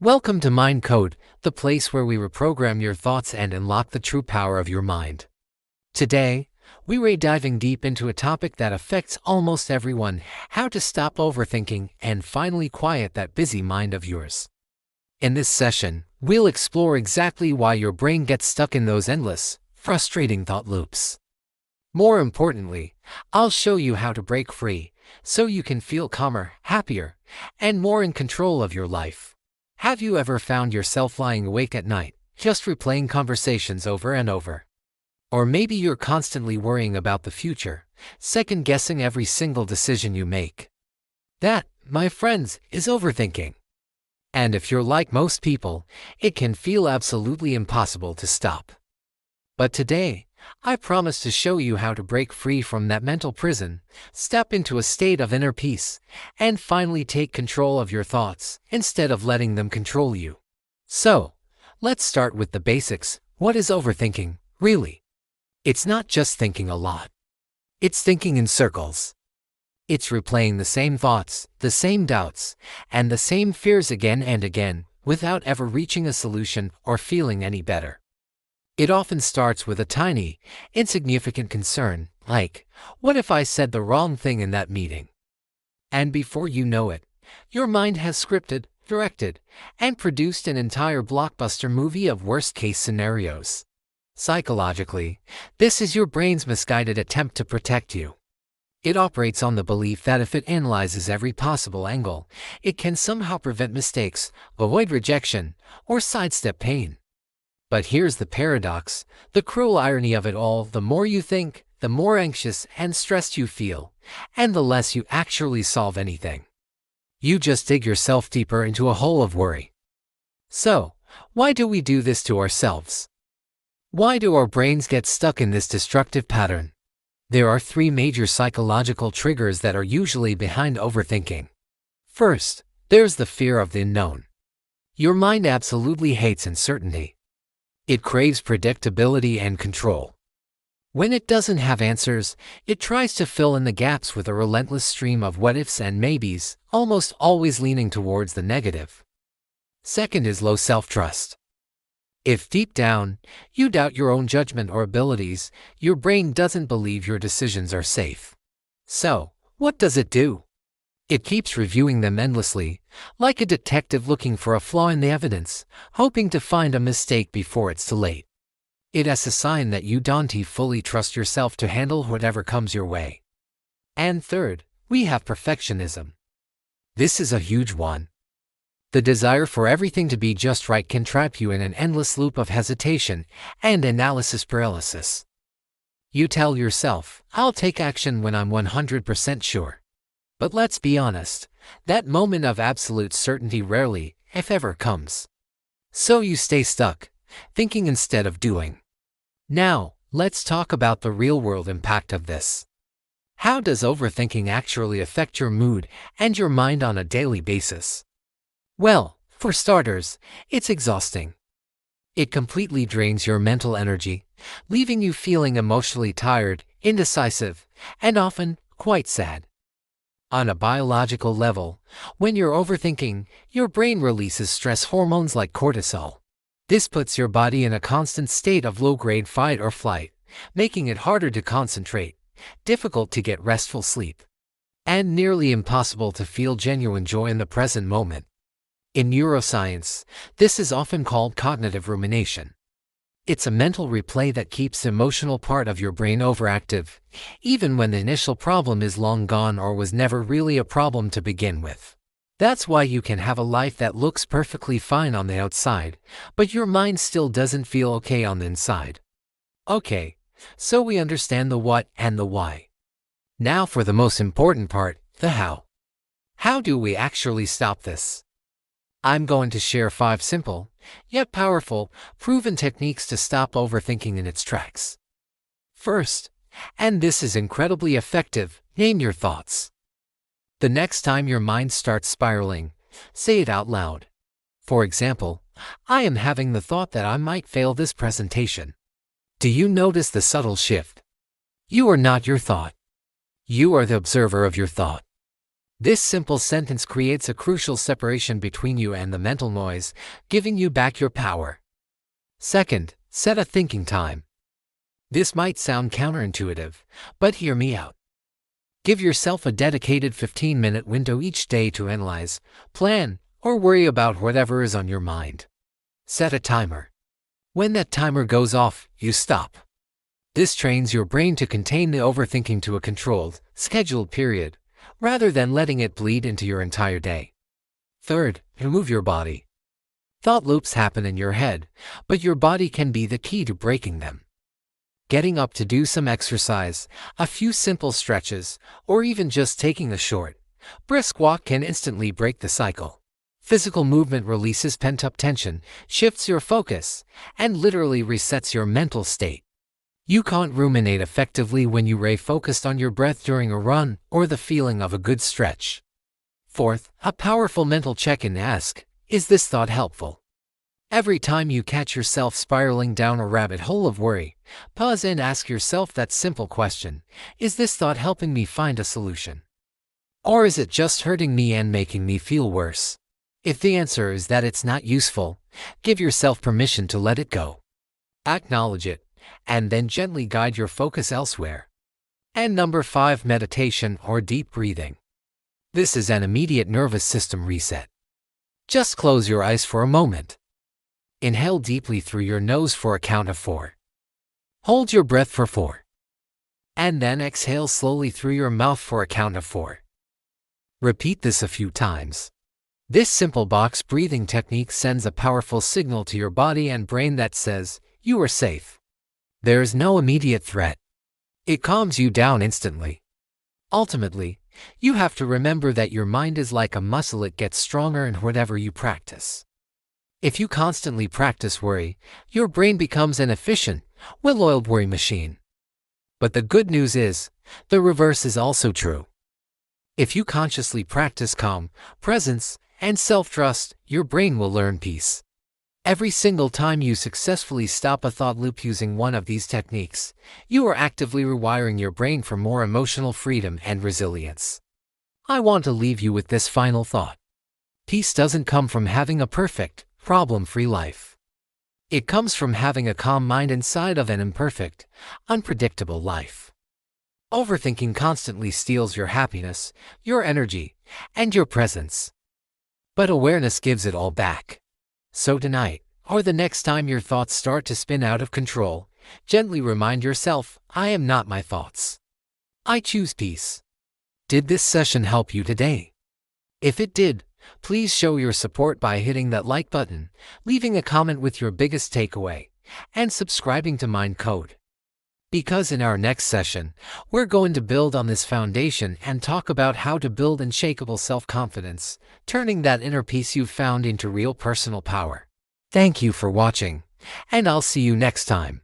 Welcome to Mind Code, the place where we reprogram your thoughts and unlock the true power of your mind. Today, we're diving deep into a topic that affects almost everyone: how to stop overthinking and finally quiet that busy mind of yours. In this session, we'll explore exactly why your brain gets stuck in those endless, frustrating thought loops. More importantly, I'll show you how to break free so you can feel calmer, happier, and more in control of your life. Have you ever found yourself lying awake at night, just replaying conversations over and over? Or maybe you're constantly worrying about the future, second-guessing every single decision you make. That, my friends, is overthinking. And if you're like most people, it can feel absolutely impossible to stop. But today, I promise to show you how to break free from that mental prison, step into a state of inner peace, and finally take control of your thoughts instead of letting them control you. So, let's start with the basics. What is overthinking, really? It's not just thinking a lot. It's thinking in circles. It's replaying the same thoughts, the same doubts, and the same fears again and again, without ever reaching a solution or feeling any better. It often starts with a tiny, insignificant concern, like, what if I said the wrong thing in that meeting? And before you know it, your mind has scripted, directed, and produced an entire blockbuster movie of worst-case scenarios. Psychologically, this is your brain's misguided attempt to protect you. It operates on the belief that if it analyzes every possible angle, it can somehow prevent mistakes, avoid rejection, or sidestep pain. But here's the paradox, the cruel irony of it all: the more you think, the more anxious and stressed you feel, and the less you actually solve anything. You just dig yourself deeper into a hole of worry. So, why do we do this to ourselves? Why do our brains get stuck in this destructive pattern? There are three major psychological triggers that are usually behind overthinking. First, there's the fear of the unknown. Your mind absolutely hates uncertainty. It craves predictability and control. When it doesn't have answers, it tries to fill in the gaps with a relentless stream of what-ifs and maybes, almost always leaning towards the negative. Second is low self-trust. If deep down, you doubt your own judgment or abilities, your brain doesn't believe your decisions are safe. So, what does it do? It keeps reviewing them endlessly, like a detective looking for a flaw in the evidence, hoping to find a mistake before it's too late. It is a sign that you don't fully trust yourself to handle whatever comes your way. And third, we have perfectionism. This is a huge one. The desire for everything to be just right can trap you in an endless loop of hesitation and analysis paralysis. You tell yourself, I'll take action when I'm 100% sure. But let's be honest, that moment of absolute certainty rarely, if ever, comes. So you stay stuck, thinking instead of doing. Now, let's talk about the real-world impact of this. How does overthinking actually affect your mood and your mind on a daily basis? Well, for starters, it's exhausting. It completely drains your mental energy, leaving you feeling emotionally tired, indecisive, and often quite sad. On a biological level, when you're overthinking, your brain releases stress hormones like cortisol. This puts your body in a constant state of low-grade fight or flight, making it harder to concentrate, difficult to get restful sleep, and nearly impossible to feel genuine joy in the present moment. In neuroscience, this is often called cognitive rumination. It's a mental replay that keeps the emotional part of your brain overactive, even when the initial problem is long gone or was never really a problem to begin with. That's why you can have a life that looks perfectly fine on the outside, but your mind still doesn't feel okay on the inside. Okay, so we understand the what and the why. Now for the most important part, the how. How do we actually stop this? I'm going to share 5 simple, yet powerful, proven techniques to stop overthinking in its tracks. First, and this is incredibly effective, name your thoughts. The next time your mind starts spiraling, say it out loud. For example, I am having the thought that I might fail this presentation. Do you notice the subtle shift? You are not your thought. You are the observer of your thought. This simple sentence creates a crucial separation between you and the mental noise, giving you back your power. Second, set a thinking time. This might sound counterintuitive, but hear me out. Give yourself a dedicated 15-minute window each day to analyze, plan, or worry about whatever is on your mind. Set a timer. When that timer goes off, you stop. This trains your brain to contain the overthinking to a controlled, scheduled period, rather than letting it bleed into your entire day. Third, move your body. Thought loops happen in your head, but your body can be the key to breaking them. Getting up to do some exercise, a few simple stretches, or even just taking a short, brisk walk can instantly break the cycle. Physical movement releases pent-up tension, shifts your focus, and literally resets your mental state. You can't ruminate effectively when you stay focused on your breath during a run or the feeling of a good stretch. Fourth, a powerful mental check-in. Ask, is this thought helpful? Every time you catch yourself spiraling down a rabbit hole of worry, pause and ask yourself that simple question: is this thought helping me find a solution? Or is it just hurting me and making me feel worse? If the answer is that it's not useful, give yourself permission to let it go. Acknowledge it, and then gently guide your focus elsewhere. And number 5, meditation or deep breathing. This is an immediate nervous system reset. Just close your eyes for a moment. Inhale deeply through your nose for a count of 4. Hold your breath for 4. And then exhale slowly through your mouth for a count of 4. Repeat this a few times. This simple box breathing technique sends a powerful signal to your body and brain that says, you are safe. There is no immediate threat. It calms you down instantly. Ultimately, you have to remember that your mind is like a muscle. It gets stronger in whatever you practice. If you constantly practice worry, your brain becomes an efficient, well-oiled worry machine. But the good news is, the reverse is also true. If you consciously practice calm, presence, and self-trust, your brain will learn peace. Every single time you successfully stop a thought loop using one of these techniques, you are actively rewiring your brain for more emotional freedom and resilience. I want to leave you with this final thought. Peace doesn't come from having a perfect, problem-free life. It comes from having a calm mind inside of an imperfect, unpredictable life. Overthinking constantly steals your happiness, your energy, and your presence. But awareness gives it all back. So tonight, or the next time your thoughts start to spin out of control, gently remind yourself, I am not my thoughts. I choose peace. Did this session help you today? If it did, please show your support by hitting that like button, leaving a comment with your biggest takeaway, and subscribing to Mind Code. Because in our next session, we're going to build on this foundation and talk about how to build unshakable self-confidence, turning that inner peace you've found into real personal power. Thank you for watching, and I'll see you next time.